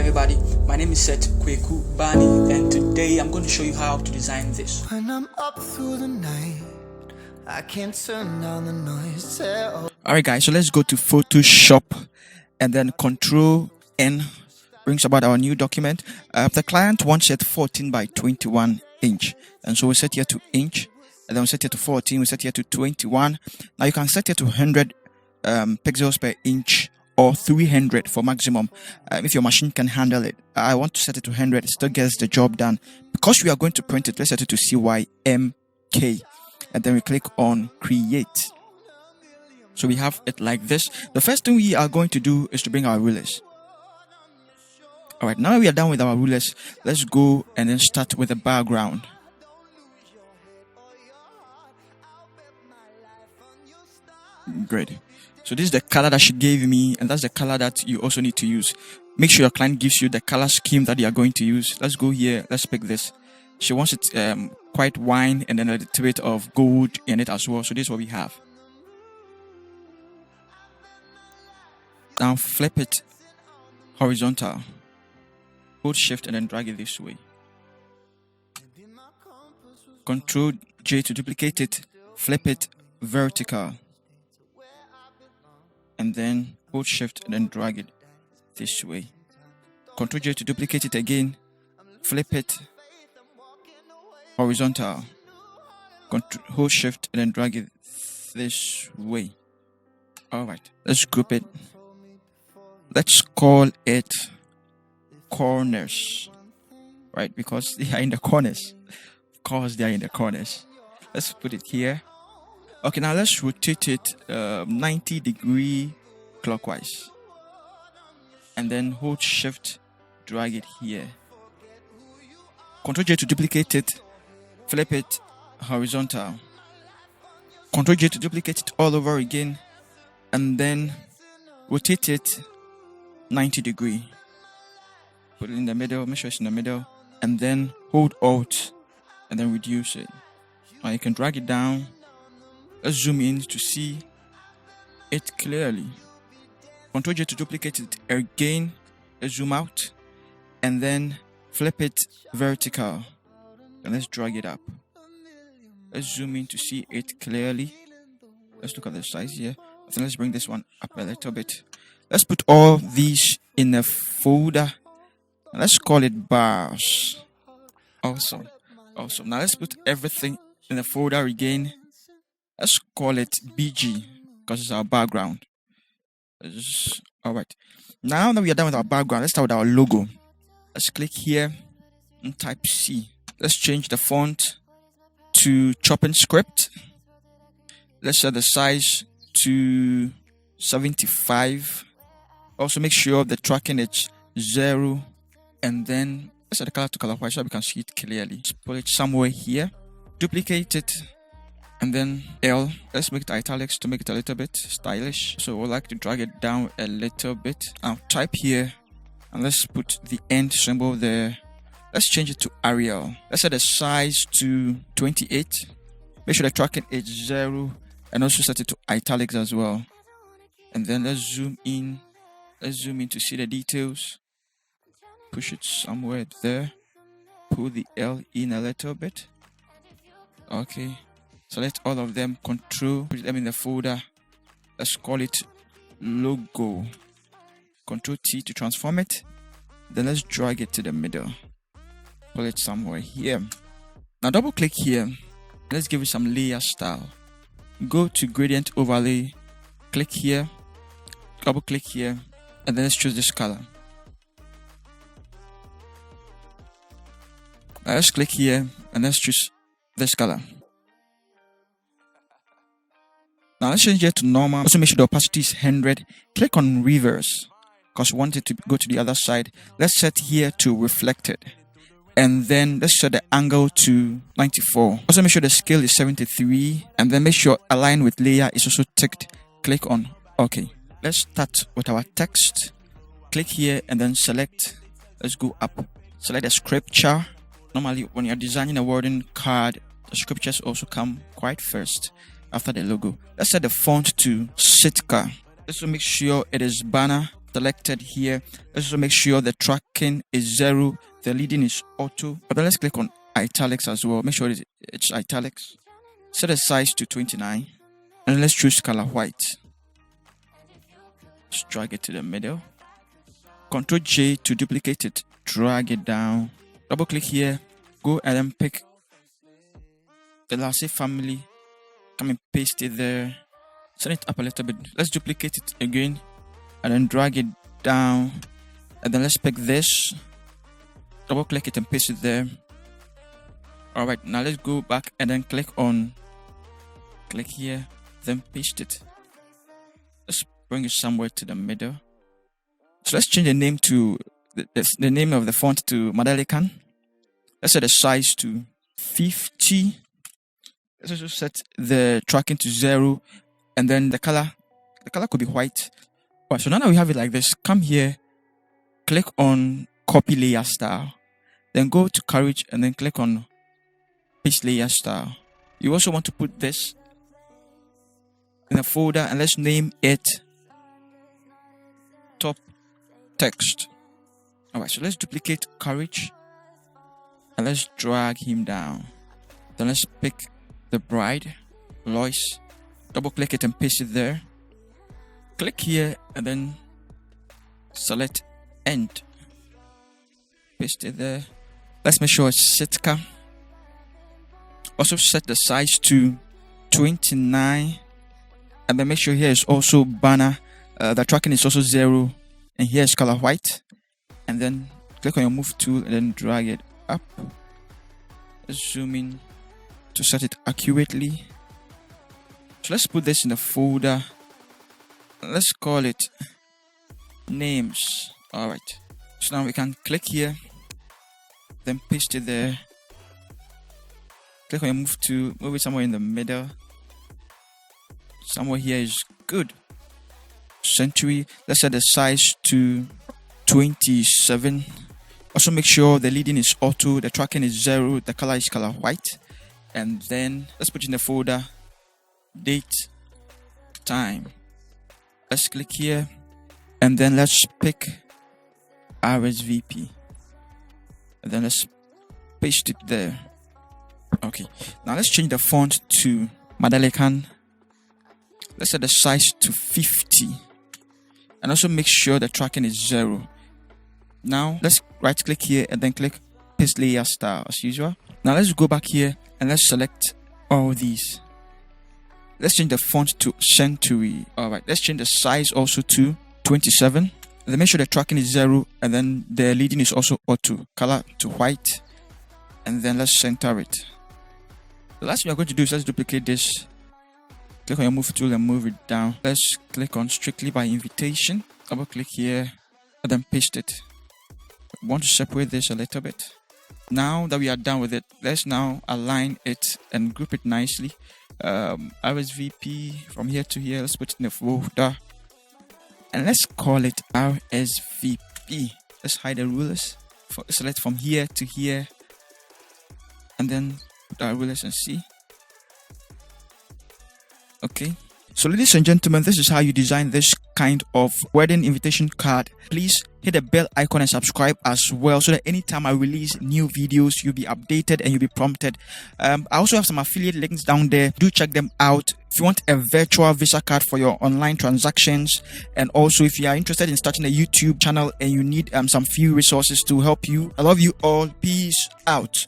everybody, my name is Seth Kweku Bani, and today I'm going to show you how to design this. When I'm up through the night, I can't turn down the noise. Alright guys, so let's go to Photoshop and then Control N brings about our new document. The client wants it 14 by 21 inch, and so we set here to inch, and then we set here to 14, we set here to 21. Now you can set here to 100 pixels per inch or 300 for maximum if your machine can handle it. I want to set it to 100. It still gets the job done. Because we are going to print it, let's set it to CYMK, and then we click on create. So we have it like this. The first thing we are going to do is to bring our rulers. Alright, now we are done with our rulers, let's go and then start with the background. Great. So this is the color that she gave me, and that's the color that you also need to use. Make sure your client gives you the color scheme that you are going to use. Let's go here, let's pick this. She wants it quite wine and then a little bit of gold in it as well. So this is what we have. Now flip it horizontal. Hold shift and then drag it this way. Control J to duplicate it. Flip it vertical. And then hold shift and then drag it this way. Control J to duplicate it again. Flip it horizontal. Hold shift and then drag it this way. Alright, let's group it. Let's call it corners. Right, because they are in the corners. Of course they are in the corners. Let's put it here. Okay, now let's rotate it 90 degree clockwise. And then hold shift, drag it here. Control J to duplicate it. Flip it horizontal. Control J to duplicate it all over again. And then rotate it 90 degree. Put it in the middle, make sure it's in the middle. And then hold Alt and then reduce it. Now you can drag it down. Let's zoom in to see it clearly. Control J to duplicate it again. Let's zoom out and then flip it vertical. And let's drag it up. Let's zoom in to see it clearly. Let's look at the size here. So let's bring this one up a little bit. Let's put all these in a folder. Let's call it bars. Awesome. Now let's put everything in the folder again. Let's call it BG because it's our background. Alright. Now that we are done with our background, let's start with our logo. Let's click here and type C. Let's change the font to Chopping Script. Let's set the size to 75. Also make sure the tracking is 0. And then let's set the color to color white so we can see it clearly. Let's put it somewhere here. Duplicate it. And then L, let's make it italics to make it a little bit stylish. So we'd like to drag it down a little bit. Now type here and let's put the end symbol there. Let's change it to Arial. Let's set the size to 28. Make sure the tracking is 0 and also set it to italics as well. And then let's zoom in. Let's zoom in to see the details. Push it somewhere there. Pull the L in a little bit. Okay. Select all of them, control, put them in the folder. Let's call it logo. Control T to transform it. Then let's drag it to the middle. Pull it somewhere here. Now double click here. Let's give it some layer style. Go to gradient overlay. Click here. Double click here. And then let's choose this color. Now let's click here and let's choose this color. Now let's change it to normal. Also make sure the opacity is 100. Click on reverse because we want it to go to the other side. Let's set here to reflected. And then let's set the angle to 94. Also make sure the scale is 73. And then make sure align with layer is also ticked. Click on OK. Let's start with our text. Click here and then select. Let's go up. Select the scripture. Normally when you're designing a wording card, the scriptures also come quite first after the logo. Let's set the font to Sitka. Also make sure it is banner selected here. Let's also make sure the tracking is 0, the leading is auto. But then let's click on italics as well. Make sure it's italics. Set the size to 29, and let's choose color white. Let's drag it to the middle. Ctrl J to duplicate it. Drag it down. Double click here. Go and then pick the Lassie family. Come and paste it there. Send it up a little bit. Let's duplicate it again and then drag it down. And then let's pick this. Double click it and paste it there. Alright, now let's go back and then click here, then paste it. Let's bring it somewhere to the middle. So let's change the name to the name of the font to Madelekan. Let's set the size to 50. Let's also set the tracking to 0, and then the color could be white. Right, so now that we have it like this, come here, click on copy layer style, then go to Courage and then click on paste layer style. You also want to put this in a folder, and let's name it top text. Alright, so let's duplicate Courage and let's drag him down. Then let's pick the bride, Lois, double click it and paste it there. Click here and then select end, paste it there. Let's make sure it's Sitka. Also set the size to 29, and then make sure here is also banner. The tracking is also 0, and here is color white. And then click on your move tool and then drag it up. Let's zoom in to set it accurately. So let's put this in the folder. Let's call it names. Alright, so now we can click here, then paste it there. Click on your move tool, move it somewhere in the middle. Somewhere here is good. Century, let's set the size to 27. Also make sure the leading is auto, the tracking is 0, the color is color white. And then let's put in the folder date, time. Let's click here and then let's pick RSVP, and then let's paste it there. Okay, now let's change the font to Madelekan. Let's set the size to 50, and also make sure the tracking is 0. Now let's right click here and then click paste layer style as usual. Now let's go back here and let's select all these. Let's change the font to Century. Alright, let's change the size also to 27. And then make sure the tracking is 0, and then the leading is also auto, color to white, and then let's center it. The last thing we're going to do is let's duplicate this. Click on your move tool and move it down. Let's click on strictly by invitation. Double click here and then paste it. I want to separate this a little bit. Now that we are done with it, let's now align it and group it nicely. RSVP from here to here, let's put it in the folder and let's call it RSVP. Let's hide the rulers. Select from here to here and then put our rulers and see. Okay, so ladies and gentlemen, this is how you design this kind of wedding invitation card. Please hit the bell icon and subscribe as well, so that anytime I release new videos, you'll be updated and you'll be prompted. I also have some affiliate links down there. Do check them out if you want a virtual Visa card for your online transactions, and also if you are interested in starting a YouTube channel and you need some few resources to help you. I love you all. Peace out.